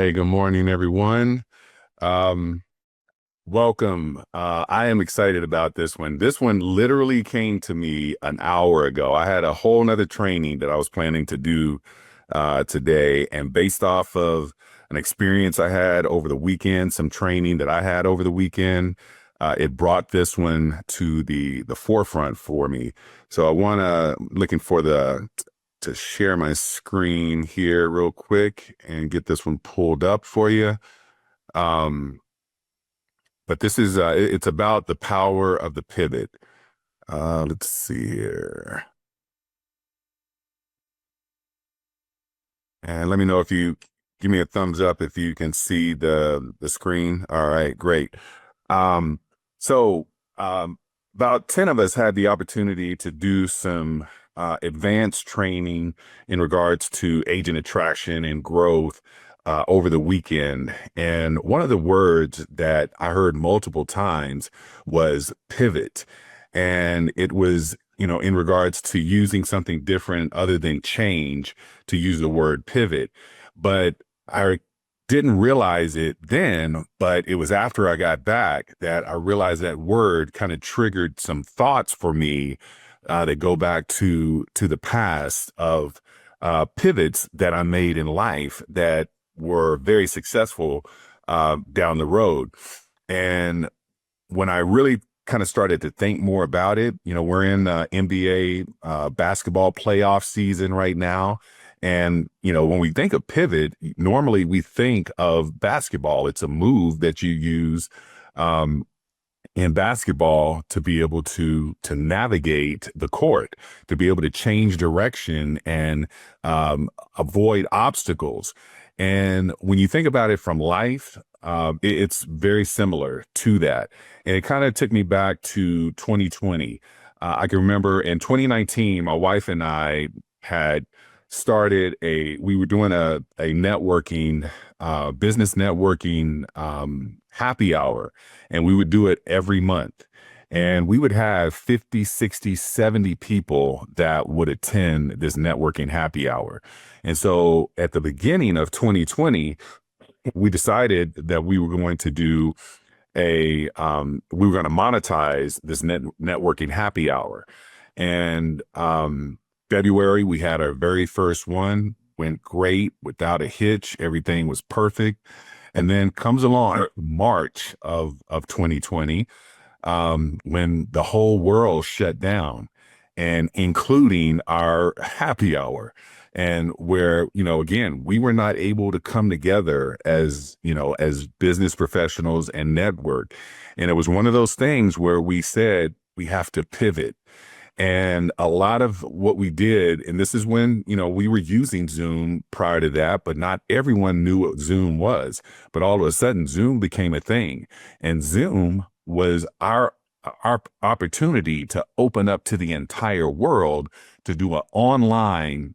Hey, good morning, everyone. Um, Welcome. I am excited about this one. This one literally came to me an hour ago. I had a whole nother training that I was planning to do today, and based off of an experience I had over the weekend, some training that I had over the weekend, it brought this one to the forefront for me. So I want to looking for the to share my screen here real quick and get this one pulled up for you. Um, but this is it's about the power of the pivot. Let's see here. And let me know if you give me a thumbs up if you can see the screen. All right, great. Um, so about 10 of us had the opportunity to do some advanced training in regards to agent attraction and growth over the weekend. And one of the words that I heard multiple times was pivot. And it was, in regards to using something different other than change, to use the word pivot. But I didn't realize it then, but it was after I got back that I realized that word kind of triggered some thoughts for me that go back to the past of pivots that I made in life that were very successful down the road. And when I really kind of started to think more about it, we're in NBA basketball playoff season right now. And, when we think of pivot, normally we think of basketball. It's a move that you use um, in basketball to be able to navigate the court, to be able to change direction and avoid obstacles. And when you think about it from life, it's very similar to that. And it kind of took me back to 2020. I can remember in 2019, my wife and I had we were doing a networking, business networking happy hour, and we would do it every month. And we would have 50, 60, 70 people that would attend this networking happy hour. And so at the beginning of 2020, we decided that we were going to do we were going to monetize this networking happy hour. And February, we had our very first one, went great without a hitch. Everything was perfect. And then comes along March of 2020, when the whole world shut down, and including our happy hour. And where, again, we were not able to come together as business professionals and network. And it was one of those things where we said we have to pivot. And a lot of what we did, and this is when, we were using Zoom prior to that, but not everyone knew what Zoom was. But all of a sudden, Zoom became a thing. And Zoom was our opportunity to open up to the entire world to do an online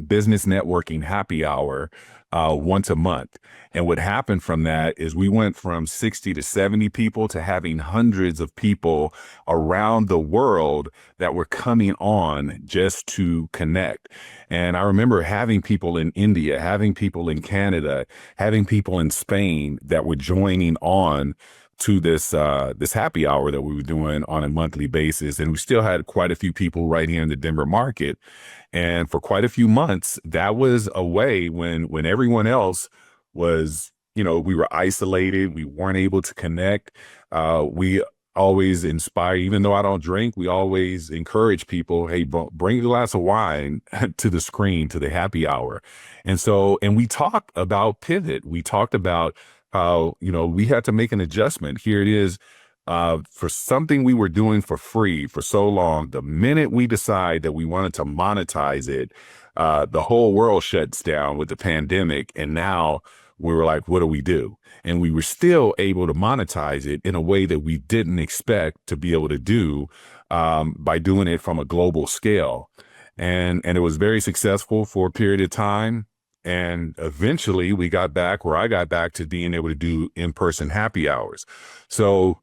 business networking happy hour once a month. And what happened from that is we went from 60 to 70 people to having hundreds of people around the world that were coming on just to connect. And I remember having people in India, having people in Canada, having people in Spain that were joining on to this happy hour that we were doing on a monthly basis. And we still had quite a few people right here in the Denver market. And for quite a few months, that was a way when everyone else was, we were isolated, we weren't able to connect. We always inspire, even though I don't drink, we always encourage people, hey, bring a glass of wine to the screen, to the happy hour. And we talked about pivot. We talked about how, we had to make an adjustment. Here it is. For something we were doing for free for so long, the minute we decide that we wanted to monetize it, the whole world shuts down with the pandemic. And now we were like, what do we do? And we were still able to monetize it in a way that we didn't expect to be able to do by doing it from a global scale. And it was very successful for a period of time. And eventually we got back where I got back to being able to do in-person happy hours. So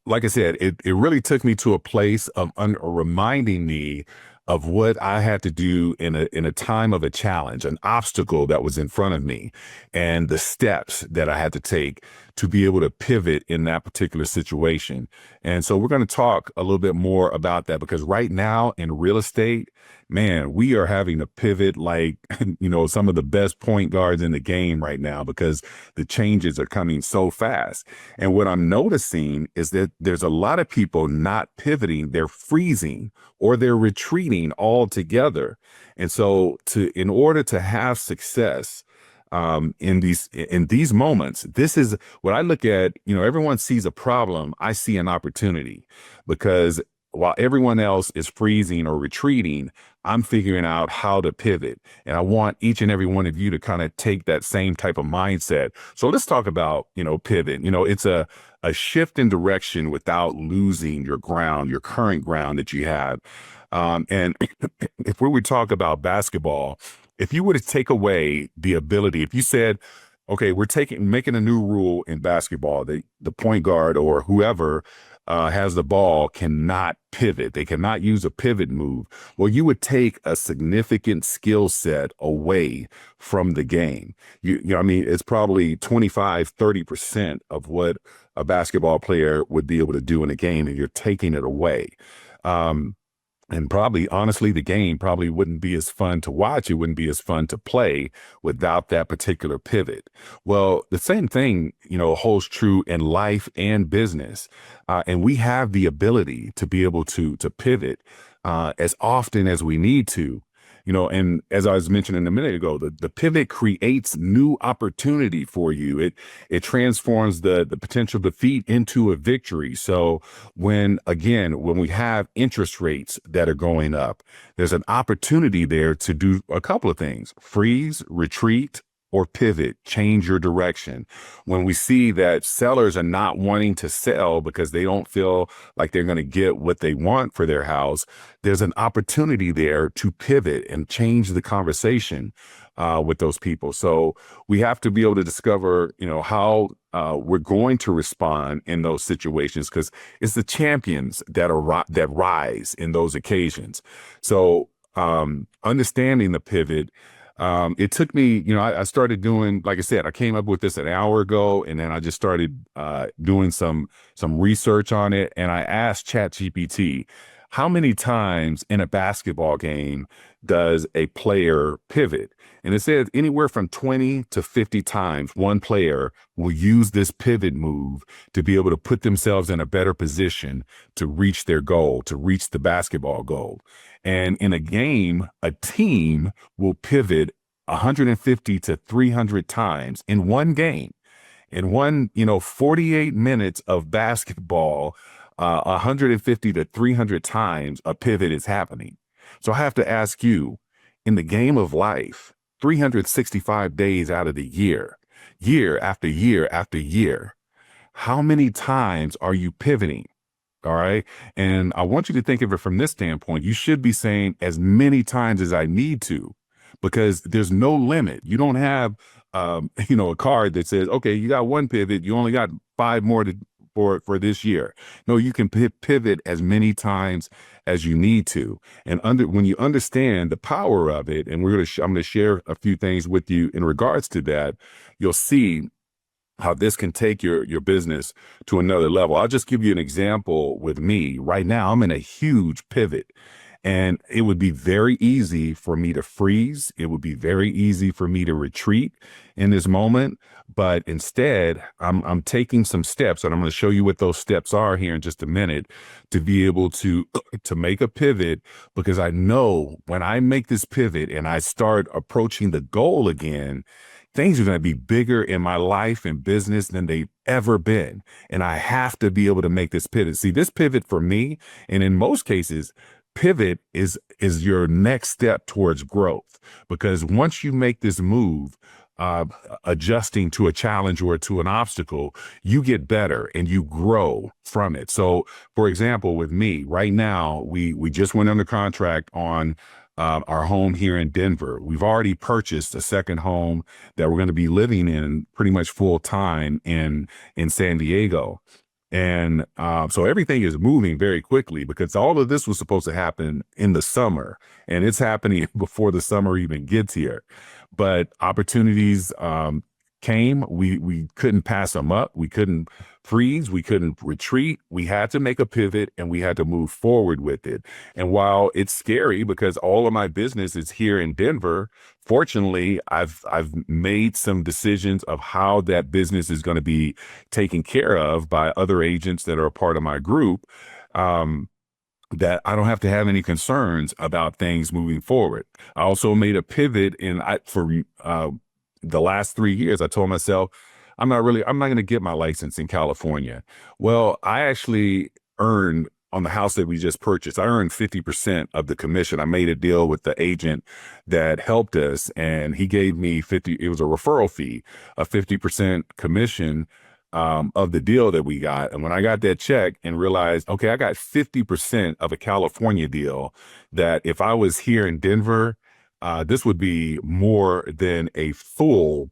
like I said, it really took me to a place of reminding me of what I had to do in a time of a challenge, an obstacle that was in front of me, and the steps that I had to take to be able to pivot in that particular situation. And so we're going to talk a little bit more about that because right now in real estate, man, we are having to pivot like, some of the best point guards in the game right now because the changes are coming so fast. And what I'm noticing is that there's a lot of people not pivoting, they're freezing or they're retreating altogether. And so in order to have success, in these moments, this is what I look at. Everyone sees a problem. I see an opportunity because while everyone else is freezing or retreating, I'm figuring out how to pivot. And I want each and every one of you to kind of take that same type of mindset. So let's talk about, pivot. It's a shift in direction without losing your ground, your current ground that you have. And if we would talk about basketball, if you were to take away the ability, if you said, okay, we're making a new rule in basketball, the point guard or whoever has the ball cannot pivot. They cannot use a pivot move. Well, you would take a significant skill set away from the game. It's probably 25, 30% of what a basketball player would be able to do in a game, and you're taking it away. And probably, honestly, the game probably wouldn't be as fun to watch. It wouldn't be as fun to play without that particular pivot. Well, the same thing, holds true in life and business. And we have the ability to be able to pivot as often as we need to. And as I was mentioning a minute ago, the pivot creates new opportunity for you. It transforms the potential defeat into a victory. So when we have interest rates that are going up, there's an opportunity there to do a couple of things: freeze, retreat, or pivot, change your direction. When we see that sellers are not wanting to sell because they don't feel like they're going to get what they want for their house, there's an opportunity there to pivot and change the conversation with those people. So we have to be able to discover, how we're going to respond in those situations, because it's the champions that rise in those occasions. So understanding the pivot. It took me, I started doing, like I said, I came up with this an hour ago, and then I just started doing some research on it. And I asked ChatGPT, how many times in a basketball game does a player pivot? And it said anywhere from 20 to 50 times one player will use this pivot move to be able to put themselves in a better position to reach their goal, to reach the basketball goal. And in a game, a team will pivot 150 to 300 times in one game. In 48 minutes of basketball, 150 to 300 times a pivot is happening. So I have to ask you, in the game of life, 365 days out of the year, year after year after year, how many times are you pivoting? All right. And I want you to think of it from this standpoint. You should be saying as many times as I need to, because there's no limit. You don't have, a card that says, okay, you got one pivot. You only got 5 more for this year. No, you can pivot as many times as you need to. And when you understand the power of it, and I'm going to share a few things with you in regards to that, you'll see how this can take your business to another level. I'll just give you an example with me. Right now, I'm in a huge pivot, and it would be very easy for me to freeze. It would be very easy for me to retreat in this moment. But instead, I'm taking some steps, and I'm going to show you what those steps are here in just a minute, to be able to make a pivot, because I know when I make this pivot and I start approaching the goal again, things are going to be bigger in my life and business than they've ever been. And I have to be able to make this pivot. See, this pivot for me, and in most cases, pivot is your next step towards growth. Because once you make this move, adjusting to a challenge or to an obstacle, you get better and you grow from it. So, for example, with me right now, we just went under contract on our home here in Denver. We've already purchased a second home that we're going to be living in pretty much full time in San Diego. And so everything is moving very quickly because all of this was supposed to happen in the summer, and it's happening before the summer even gets here. But opportunities came. We couldn't pass them up. We couldn't freeze. We couldn't retreat. We had to make a pivot, and we had to move forward with it. And while it's scary because all of my business is here in Denver, fortunately, I've made some decisions of how that business is going to be taken care of by other agents that are a part of my group. Um, that I don't have to have any concerns about things moving forward. I also made a pivot for the last 3 years. I told myself, I'm not going to get my license in California. Well, I actually earned on the house that we just purchased, I earned 50% of the commission. I made a deal with the agent that helped us, and he gave me 50, it was a referral fee, a 50% commission of the deal that we got. And when I got that check and realized, okay, I got 50% of a California deal, that if I was here in Denver, this would be more than a full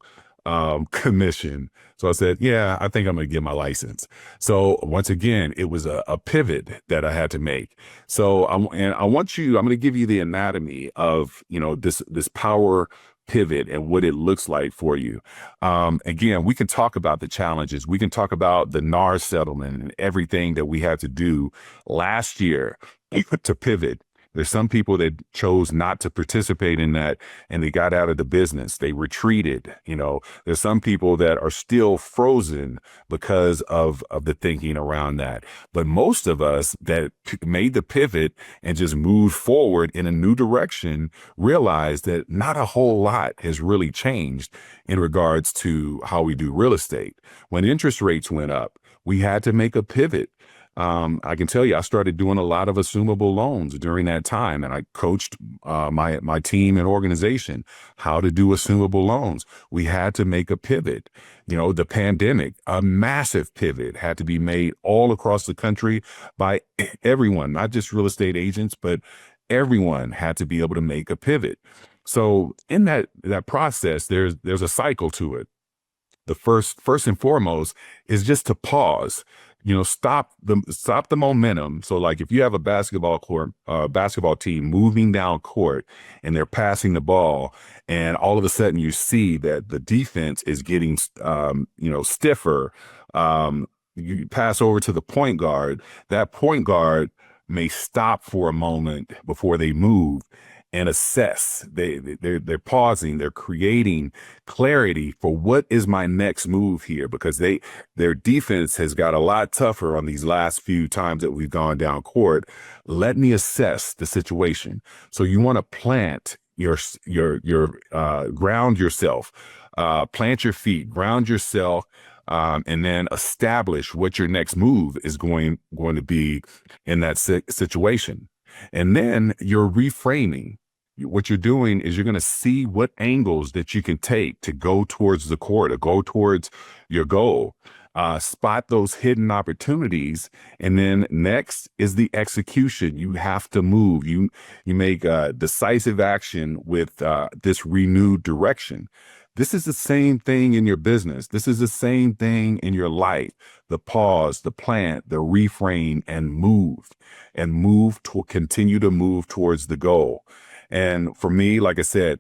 commission. So I said, yeah, I think I'm going to get my license. So once again, it was a pivot that I had to make. So I'm going to give you the anatomy of, this power pivot and what it looks like for you. Again, we can talk about the challenges. We can talk about the NAR settlement and everything that we had to do last year to pivot. There's some people that chose not to participate in that and they got out of the business. They retreated. There's some people that are still frozen because of the thinking around that. But most of us that made the pivot and just moved forward in a new direction realized that not a whole lot has really changed in regards to how we do real estate. When interest rates went up, we had to make a pivot. I can tell you, I started doing a lot of assumable loans during that time, and I coached my team and organization how to do assumable loans. We had to make a pivot. The pandemic, a massive pivot had to be made all across the country by everyone, not just real estate agents, but everyone had to be able to make a pivot. So in that process, there's a cycle to it. The first and foremost is just to pause, stop the momentum. So like if you have a basketball team moving down court and they're passing the ball, and all of a sudden you see that the defense is getting, stiffer. You pass over to the point guard. That point guard may stop for a moment before they move and assess. They're pausing. They're creating clarity for what is my next move here, because their defense has got a lot tougher on these last few times that we've gone down court. Let me assess the situation. So you want to plant your ground yourself, plant your feet, ground yourself. And then establish what your next move is going to be in that situation. And then you're reframing. What you're doing is you're going to see what angles that you can take to go towards the court or go towards your goal. Spot those hidden opportunities. And then next is the execution. You have to move. You make decisive action with this renewed direction. This is the same thing in your business. This is the same thing in your life. The pause, the plant, the reframe, and continue to move towards the goal. And for me, like I said,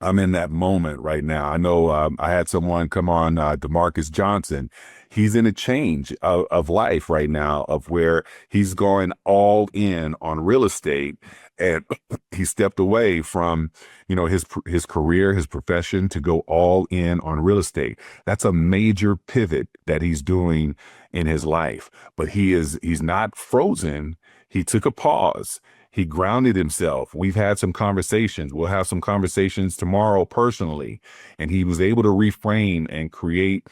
I'm in that moment right now. I know I had someone come on, DeMarcus Johnson. He's in a change of life right now, of where he's going all in on real estate, and he stepped away from, his career, his profession, to go all in on real estate. That's a major pivot that he's doing in his life. But he's not frozen. He took a pause. He grounded himself. We've had some conversations. We'll have some conversations tomorrow personally. And he was able to reframe and create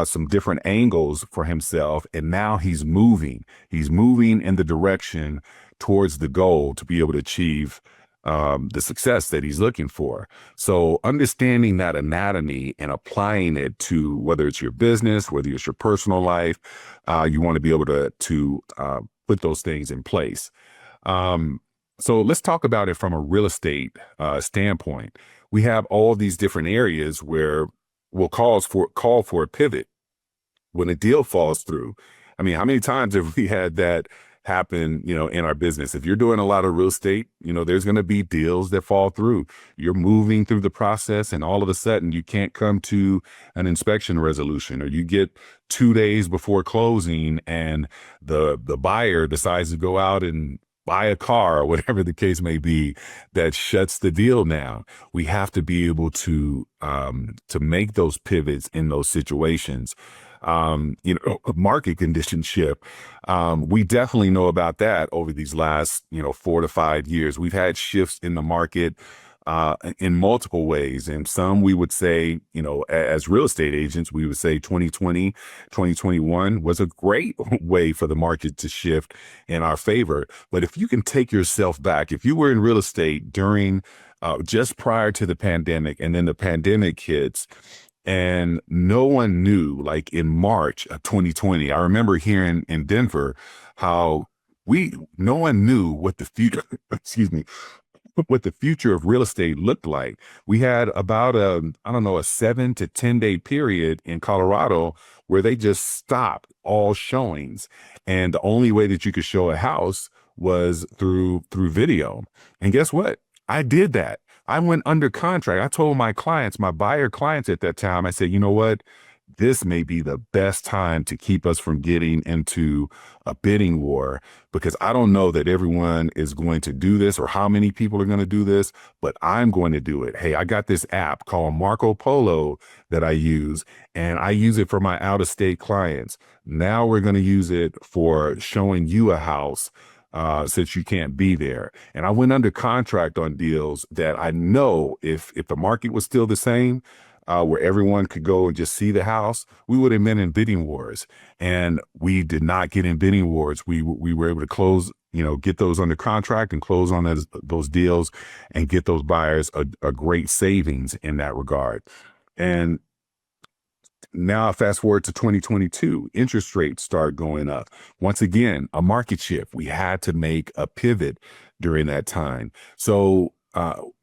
some different angles for himself. And now he's moving. He's moving in the direction towards the goal to be able to achieve the success that he's looking for. So understanding that anatomy and applying it to whether it's your business, whether it's your personal life, you want to be able to put those things in place. So let's talk about it from a real estate standpoint. We have all these different areas where we'll call for a pivot. When a deal falls through, I mean, how many times have we had that happen, in our business? If you're doing a lot of real estate, there's going to be deals that fall through. You're moving through the process and all of a sudden you can't come to an inspection resolution, or you get 2 days before closing and the buyer decides to go out and buy a car or whatever the case may be, that shuts the deal down. We have to be able to make those pivots in those situations. Market conditions shift. We definitely know about that over these last, 4 to 5 years. We've had shifts in the market in multiple ways. And some we would say, as real estate agents, we would say 2020, 2021 was a great way for the market to shift in our favor. But if you can take yourself back, if you were in real estate during just prior to the pandemic, and then the pandemic hits, and no one knew, like in March of 2020, I remember hearing in Denver how no one knew what the future, excuse me, what the future of real estate looked like. We had about I don't know, a 7 to 10 day period in Colorado where they just stopped all showings. And the only way that you could show a house was through video. And guess what? I did that. I went under contract. I told my clients, my buyer clients at that time, I said, you know what? This may be the best time to keep us from getting into a bidding war, because I don't know that everyone is going to do this or how many people are going to do this, but I'm going to do it. Hey, I got this app called Marco Polo that I use, and I use it for my out-of-state clients. Now we're going to use it for showing you a house since you can't be there. And I went under contract on deals that I know if the market was still the same, where everyone could go and just see the house, we would have been in bidding wars. And we did not get in bidding wars. We were able to close, get those under contract and close on those deals and get those buyers a great savings in that regard. And now fast forward to 2022, interest rates start going up. Once again, a market shift. We had to make a pivot during that time. So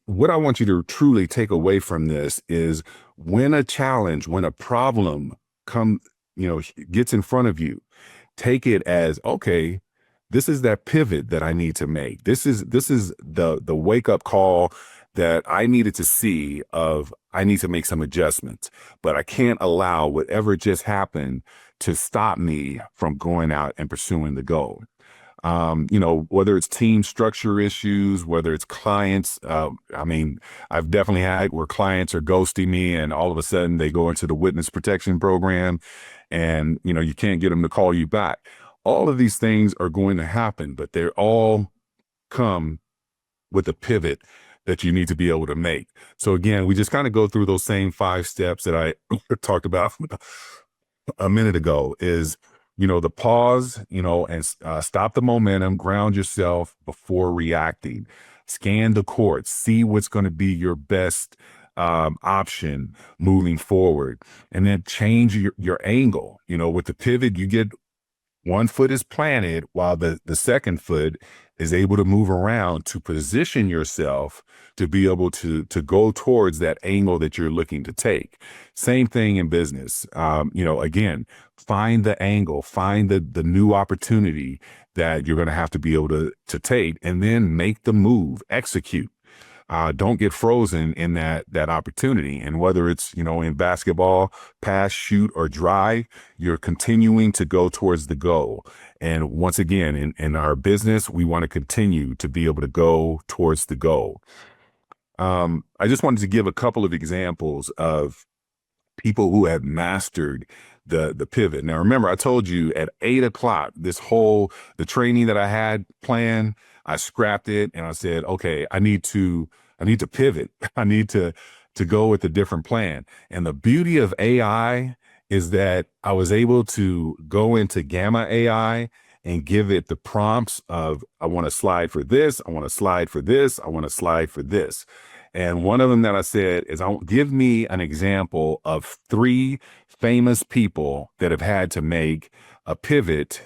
what I want you to truly take away from this is, when a challenge, when a problem gets in front of you, take it as, okay, this is that pivot that I need to make. This is the wake up call that I needed to see of, I need to make some adjustments, but I can't allow whatever just happened to stop me from going out and pursuing the goal. Whether it's team structure issues, whether it's clients. I mean, I've definitely had where clients are ghosting me and all of a sudden they go into the witness protection program and, you can't get them to call you back. All of these things are going to happen, but they're all come with a pivot that you need to be able to make. So again, we just kind of go through those same 5 steps that I talked about a minute ago. Is, the pause, and stop the momentum, ground yourself before reacting, scan the courts, see what's going to be your best option moving forward, and then change your angle. With the pivot, you get one foot is planted while the second foot is able to move around to position yourself to be able to go towards that angle that you're looking to take. Same thing in business. Again, find the angle, find the new opportunity that you're going to have to be able to take, and then make the move, execute. Don't get frozen in that opportunity. And whether it's, in basketball, pass, shoot, or drive, you're continuing to go towards the goal. And once again, in our business, we want to continue to be able to go towards the goal. I just wanted to give a couple of examples of people who have mastered the pivot. Now, remember, I told you at 8 o'clock, the training that I had planned, I scrapped it and I said, okay, I need to pivot. I need to go with a different plan. And the beauty of AI is that I was able to go into Gamma AI and give it the prompts of, I want to slide for this, I want to slide for this, I want to slide for this. And one of them that I said is, give me an example of 3 famous people that have had to make a pivot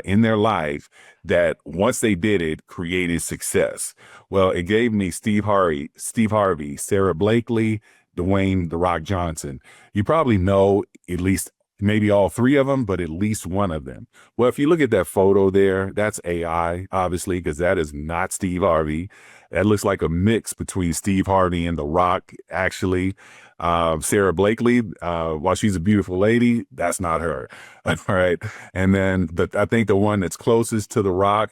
in their life that once they did it, created success. Well, it gave me Steve Harvey, Sarah Blakely, Dwayne "The Rock" Johnson. You probably know at least maybe all three of them, but at least one of them. Well, if you look at that photo there, that's AI, obviously, because that is not Steve Harvey. That looks like a mix between Steve Harvey and The Rock, actually. Sarah Blakely, while she's a beautiful lady, that's not her. All right. And then I think the one that's closest to The Rock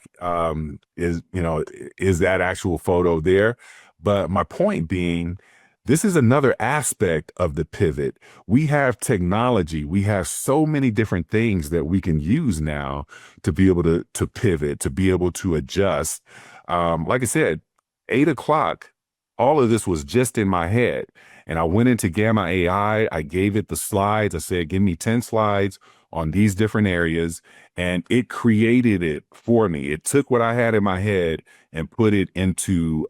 is that actual photo there. But my point being, this is another aspect of the pivot. We have technology. We have so many different things that we can use now to be able to pivot, to be able to adjust. Like I said, 8 o'clock, all of this was just in my head. And I went into Gamma AI. I gave it the slides. I said, give me 10 slides on these different areas. And it created it for me. It took what I had in my head and put it into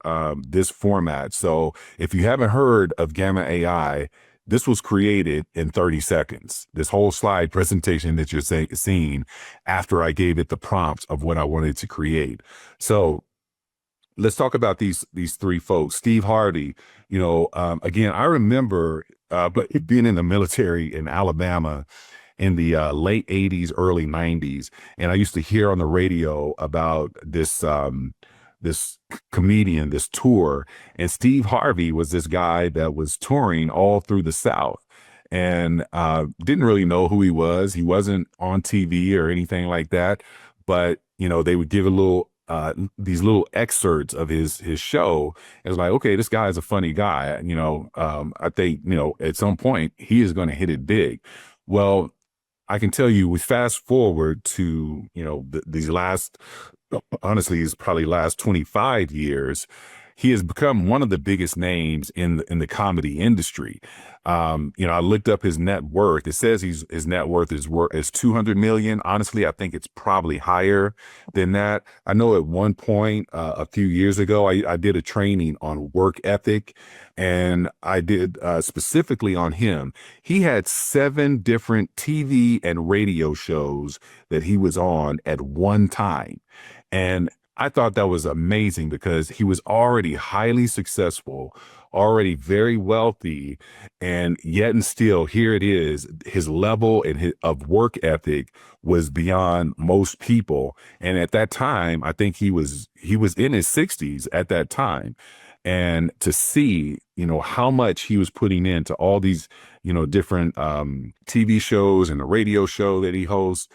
this format. So if you haven't heard of Gamma AI, this was created in 30 seconds. This whole slide presentation that you're seeing after I gave it the prompts of what I wanted to create. So let's talk about these three folks. Steve Harvey, again, I remember but being in the military in Alabama in the late 80s, early 90s. And I used to hear on the radio about this comedian, this tour. And Steve Harvey was this guy that was touring all through the South and didn't really know who he was. He wasn't on TV or anything like that. But, they would give a little these little excerpts of his show. It was like, okay, this guy is a funny guy. I think, at some point he is going to hit it big. Well, I can tell you, we fast forward to, these last, honestly, it's probably last 25 years. He has become one of the biggest names in the comedy industry. I looked up his net worth. It says his net worth is 200 million. Honestly, I think it's probably higher than that. I know at one point a few years ago, I did a training on work ethic, and I did specifically on him. He had 7 different TV and radio shows that he was on at one time. And I thought that was amazing because he was already highly successful, already very wealthy, and yet and still here it is. His level of work ethic was beyond most people. And at that time, I think he was in his 60s at that time. And to see, how much he was putting into all these, different TV shows and the radio show that he hosts,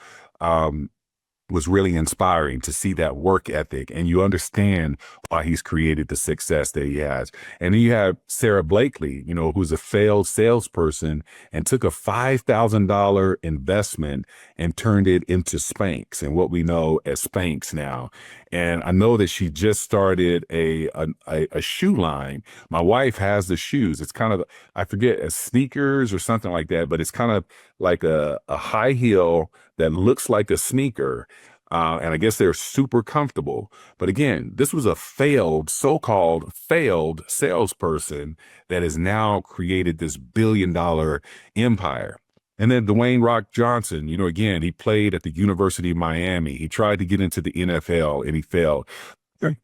was really inspiring to see that work ethic, and you understand why he's created the success that he has. And then you have Sarah Blakely, who's a failed salesperson and took a $5,000 investment and turned it into Spanx and what we know as Spanx now. And I know that she just started a shoe line. My wife has the shoes. It's kind of, I forget, as sneakers or something like that, but it's kind of like a high heel that looks like a sneaker. And I guess they're super comfortable. But again, this was a so-called failed salesperson that has now created this billion-dollar empire. And then Dwayne Rock Johnson, again, he played at the University of Miami. He tried to get into the NFL and he failed.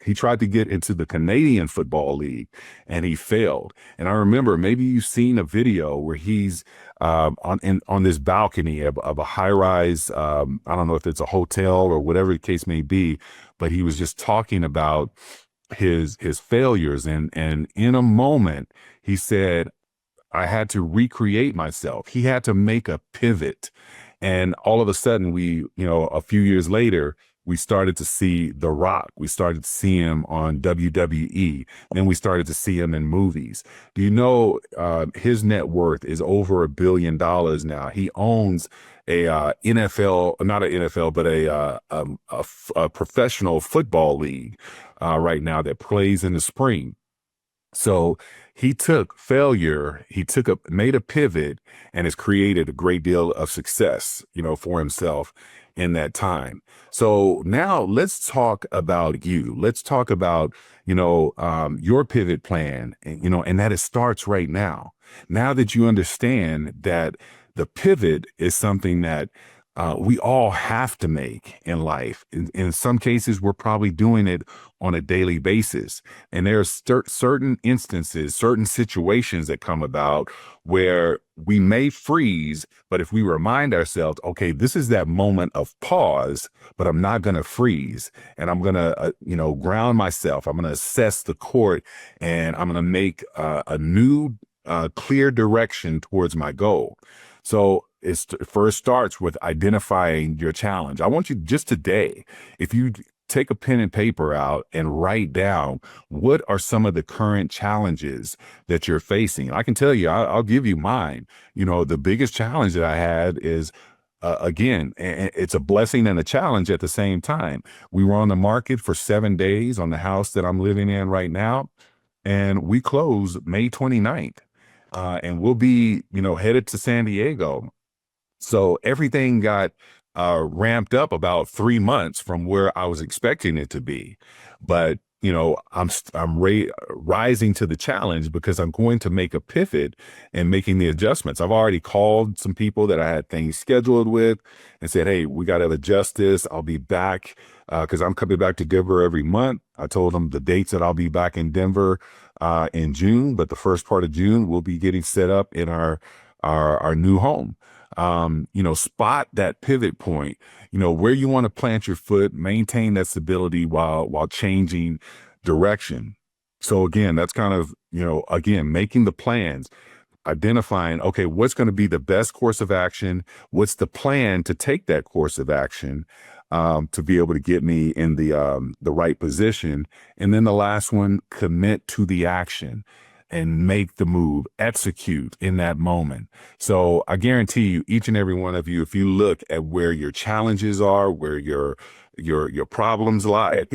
He tried to get into the Canadian Football League and he failed. And I remember, maybe you've seen a video where he's on this balcony of a high rise. I don't know if it's a hotel or whatever the case may be, but he was just talking about his failures. And in a moment, he said, I had to recreate myself. He had to make a pivot. And all of a sudden, a few years later, we started to see The Rock. We started to see him on WWE. Then we started to see him in movies. Do you know his net worth is over $1 billion now? He owns a NFL, not an NFL, but a professional football league right now that plays in the spring. So he took failure, made a pivot, and has created a great deal of success, for himself in that time. So now let's talk about you. Let's talk about, your pivot plan, and that it starts right now. Now that you understand that the pivot is something that we all have to make in life. In some cases, we're probably doing it on a daily basis. And there are certain instances, certain situations that come about where we may freeze, but if we remind ourselves, okay, this is that moment of pause, but I'm not going to freeze. And I'm going to, ground myself. I'm going to assess the court and I'm going to make a new, clear direction towards my goal. So it first starts with identifying your challenge. I want you just today, if you take a pen and paper out and write down what are some of the current challenges that you're facing. I can tell you, I'll give you mine. The biggest challenge that I had is again, it's a blessing and a challenge at the same time. We were on the market for 7 days on the house that I'm living in right now, and we close May 29th. And we'll be, headed to San Diego. So everything got ramped up about 3 months from where I was expecting it to be. But I'm rising to the challenge because I'm going to make a pivot and making the adjustments. I've already called some people that I had things scheduled with and said, hey, we got to adjust this. I'll be back because I'm coming back to Denver every month. I told them the dates that I'll be back in Denver in June, but the first part of June we'll be getting set up in our new home. Spot that pivot point, where you want to plant your foot, maintain that stability while changing direction. So again, that's kind of, again, making the plans, identifying, okay, what's going to be the best course of action? What's the plan to take that course of action to be able to get me in the right position? And then the last one, commit to the action and make the move, execute in that moment. So I guarantee you, each and every one of you, if you look at where your challenges are, where your problems lie,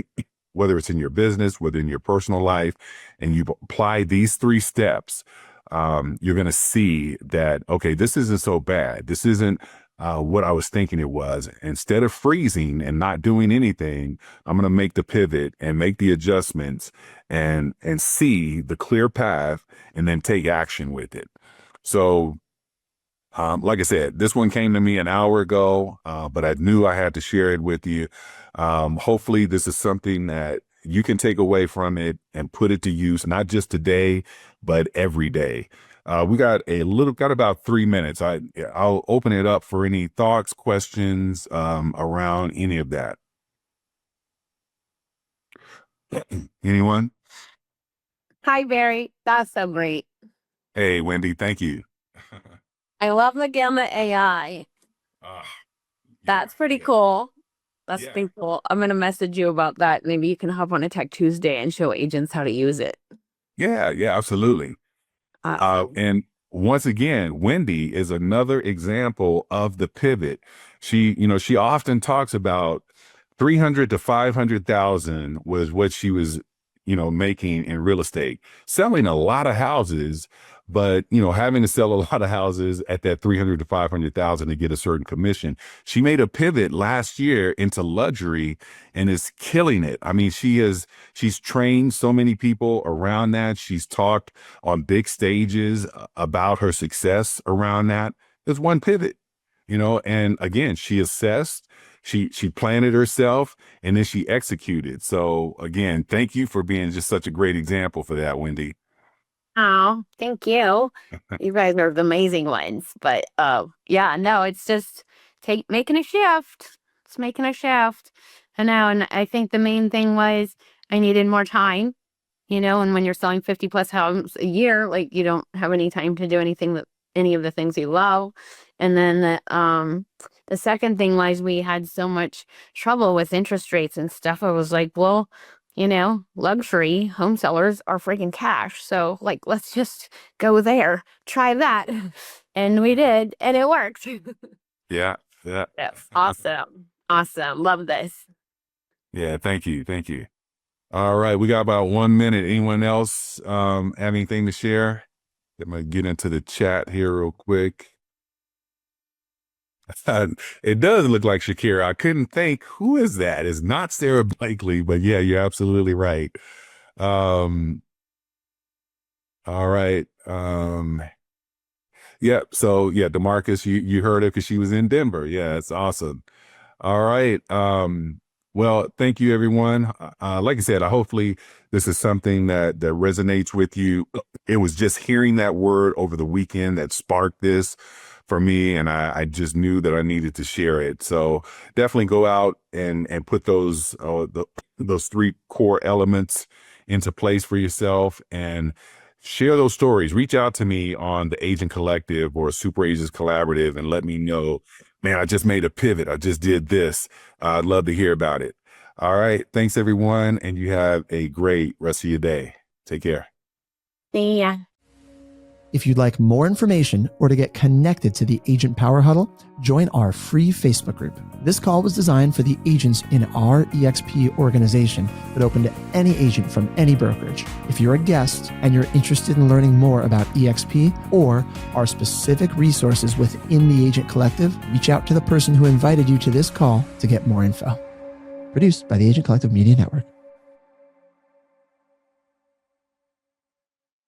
whether it's in your business, whether in your personal life, and you apply these 3 steps, you're going to see that, okay, this isn't so bad. This isn't what I was thinking it was. Instead of freezing and not doing anything, I'm going to make the pivot and make the adjustments and see the clear path and then take action with it. So, like I said, this one came to me an hour ago, but I knew I had to share it with you. Hopefully this is something that you can take away from it and put it to use, not just today, but every day. We got about 3 minutes. I'll open it up for any thoughts, questions, around any of that. Anyone? Hi, Barry. That's so great. Hey, Wendy, thank you. I love the Gamma AI. Uh, yeah, That's pretty yeah, cool. That's yeah, pretty cool. I'm gonna message you about that. Maybe you can hop on a Tech Tuesday and show agents how to use it. yeah, absolutely. Awesome. And once again, Wendy is another example of the pivot. She often talks about 300 to 500,000 was what she was, making in real estate, selling a lot of houses, but, having to sell a lot of houses at that 300 to 500,000 to get a certain commission. She made a pivot last year into luxury and is killing it. I mean, she's trained so many people around that. She's talked on big stages about her success around that. There's one pivot, and again, she assessed, she planned it herself, and then she executed. So again, thank you for being just such a great example for that, Wendy. Oh, thank you. You guys are the amazing ones. But yeah, no, it's just making a shift. It's making a shift. I know, and I think the main thing was I needed more time. And when you're selling 50 plus homes a year, like you don't have any time to do any of the things you love. And then the second thing was we had so much trouble with interest rates and stuff. I was like, well, luxury home sellers are freaking cash. So like, let's just go there, try that. And we did, and it worked. Yeah, yeah. That's awesome. Awesome. Love this. Yeah, thank you. Thank you. All right, we got about 1 minute. Anyone else have anything to share? I'm gonna get into the chat here real quick. It does look like Shakira. I couldn't think who is that. It's not Sarah Blakely, but yeah, you're absolutely right. All right. Yep. So yeah, DeMarcus, you heard her because she was in Denver. Yeah, it's awesome. All right. Well, thank you, everyone. Like I said, hopefully this is something that resonates with you. It was just hearing that word over the weekend that sparked this for me, and I just knew that I needed to share it. So definitely go out and put those three core elements into place for yourself and share those stories. Reach out to me on the Agent Collective or Super Agents Collaborative and let me know, man, I just made a pivot. I just did this. I'd love to hear about it. All right. Thanks, everyone. And you have a great rest of your day. Take care. See ya. If you'd like more information or to get connected to the Agent Power Huddle, join our free Facebook group. This call was designed for the agents in our EXP organization, but open to any agent from any brokerage. If you're a guest and you're interested in learning more about EXP or our specific resources within the Agent Collective, reach out to the person who invited you to this call to get more info. Produced by the Agent Collective Media Network.